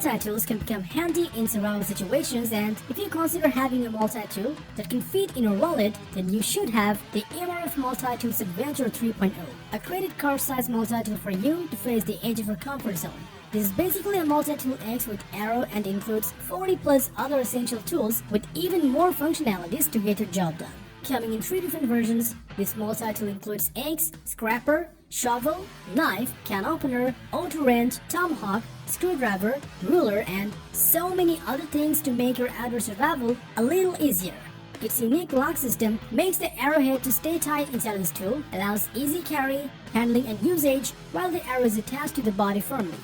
multi-tools can become handy in survival situations, and if you consider having a multi-tool that can fit in your wallet, then you should have the MRF Multitools Adventur 3.0, a credit card-sized multi-tool for you to face the edge of your comfort zone. This is basically a multi-tool X with arrow and includes 40 plus other essential tools with even more functionalities to get your job done. Coming in 3 different versions, this multi-tool includes X, scraper, shovel, knife, can opener, auto wrench, tomahawk, screwdriver, ruler, and so many other things to make your outdoor survival a little easier. Its unique lock system makes the arrowhead to stay tight inside this tool, allows easy carry, handling, and usage while the arrow is attached to the body firmly.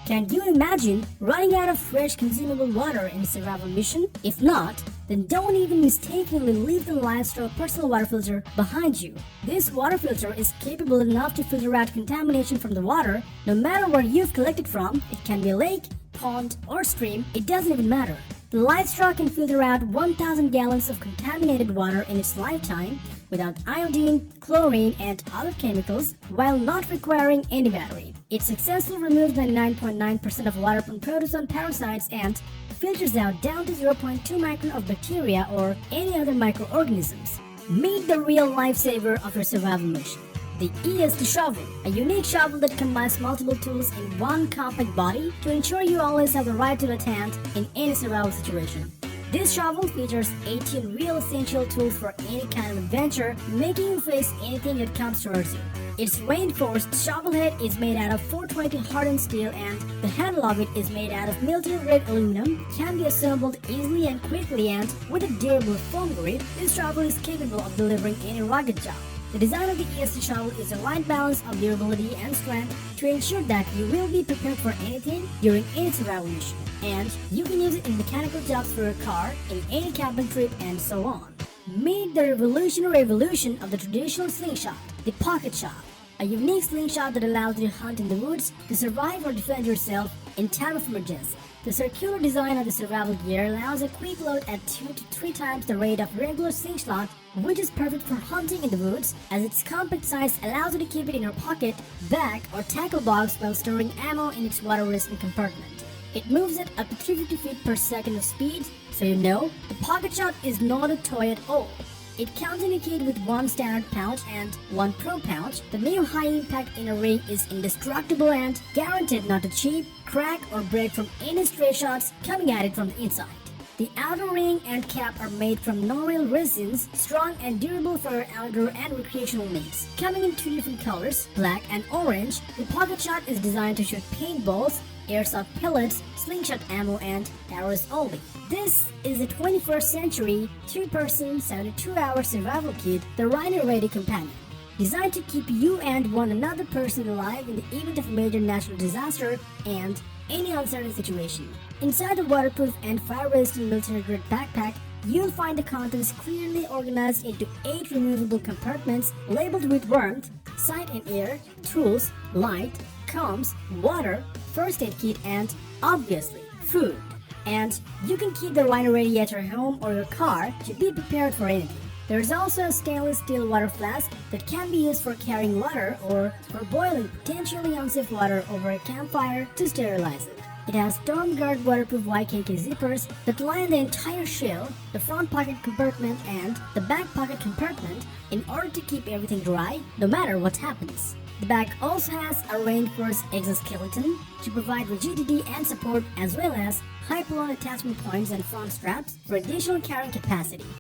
Can you imagine running out of fresh consumable water in a survival mission? If not, then don't even mistakenly leave the LifeStraw personal water filter behind you. This water filter is capable enough to filter out contamination from the water, no matter where you've collected from. It can be a lake, pond, or stream, it doesn't even matter. The LifeStraw can filter out 1,000 gallons of contaminated water in its lifetime without iodine, chlorine, and other chemicals, while not requiring any battery. It successfully removes 99.9% of waterborne protozoan parasites and filters out down to 0.2 micron of bacteria or any other microorganisms. Meet the real lifesaver of your survival mission. The EST Shovel, a unique shovel that combines multiple tools in one compact body to ensure you always have the right tool at hand in any survival situation. This shovel features 18 real essential tools for any kind of adventure, making you face anything that comes towards you. Its reinforced shovel head is made out of 420 hardened steel, and the handle of it is made out of military-grade aluminum, can be assembled easily and quickly, and with a durable foam grip, this shovel is capable of delivering any rugged job. The design of the EST Shovel is the right balance of durability and strength to ensure that you will be prepared for anything during any survival mission. And you can use it in mechanical jobs for your car, in any camping trip, and so on. Meet the revolutionary evolution of the traditional slingshot, the pocket shot, a unique slingshot that allows you to hunt in the woods to survive or defend yourself in time of emergency. The circular design of the survival gear allows a quick load at 2 to 3 times the rate of regular slingshot, which is perfect for hunting in the woods, as its compact size allows you to keep it in your pocket, bag, or tackle box while storing ammo in its water-resistant compartment. It moves at up to 350 feet per second of speed, so you know the pocket shot is not a toy at all. It comes in a kit with 1 standard pouch and 1 pro pouch. The new high-impact inner ring is indestructible and guaranteed not to chip, crack, or break from any stray shots coming at it from the inside. The outer ring and cap are made from no-rail resins, strong and durable for your outdoor and recreational needs. Coming in 2 different colors, black and orange, the pocket shot is designed to shoot paintballs, airsoft pellets, slingshot ammo, and arrows only. This is the 21st century 2-person 72-hour survival kit, the Rhino-Ready Companion, designed to keep you and one another person alive in the event of a major natural disaster and any uncertain situation. Inside the waterproof and fire-resistant military-grade backpack, you'll find the contents clearly organized into 8 removable compartments labeled with warmth, sight and air, tools, light, comms, water, first aid kit, and obviously food. And you can keep the Rhino ready at your home or your car to be prepared for anything. There is also a stainless steel water flask that can be used for carrying water or for boiling potentially unsafe water over a campfire to sterilize it. It has StormGuard waterproof YKK zippers that line the entire shell, the front pocket compartment, and the back pocket compartment in order to keep everything dry no matter what happens. The bag also has a reinforced exoskeleton to provide rigidity and support, as well as high-pylon attachment points and front straps for additional carrying capacity.